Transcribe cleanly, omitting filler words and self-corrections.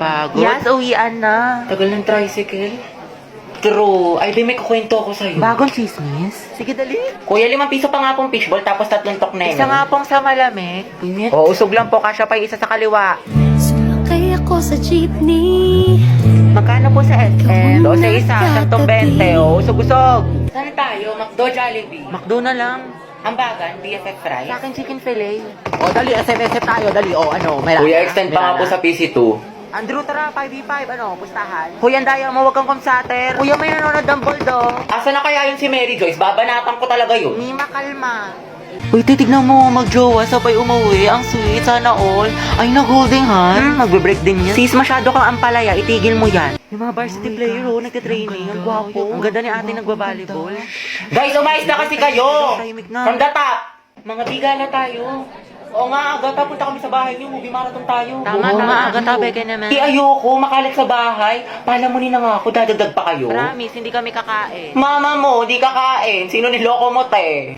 Pagod? Yes, uwian na. Tagal ng tricycle. True. Ay, di may kukwento ako sa'yo. Bagong chismis? Sige, dali. Kuya, 5 piso pa nga pong fishball tapos 3 tokneng. Isa nga pong sa malamig. Init. O, usog lang po. Kasya pa yung isa sa kaliwa. Sumakay ako sa jeepney. Magkano po sa SM? 12 isa, 120. O, usog-usog. Saan tayo? McDo, Jollibee. McDo na lang. Ambagan, BFF fries. Sa akin, chicken fillet. O, dali. SM tayo. Dali. O, ano. May Kuya, lana. extend May pa nga po lana. sa PC2. Andrew, tara. 5v5. Ano, pustahan. Kuya, Andaya mo. Huwag kang kumsater. Kuya, may nanonood ng bulldog. Asa na kaya yun si Mary Joyce? Babanatan ko talaga yun. Mima, kalma. Uy, titignan mo, magjowa, sabay umuwi. Ang sweet, sana all. Ay, nag-holding hand. Magbe-break din yan. Sis, masyado kang ampalaya, itigil mo yan. Yung mga varsity player, oh, nagtitraining. Ang gwapo. Ang ganda ni ate nagbabalibol. Guys, umayos na kasi kayo! Tahimik na. From the top! Mga biga na tayo. Oo nga, Agata, punta kami sa bahay niyo. Movie marathon tayo. Tama, Oo, tama, Agata, beke naman. Ayoko, makalat sa bahay. Palamunin na nga ako, dadagdag pa kayo. Promise, hindi kami kakain. Mama mo, di kakain. Sino niloko mo, te?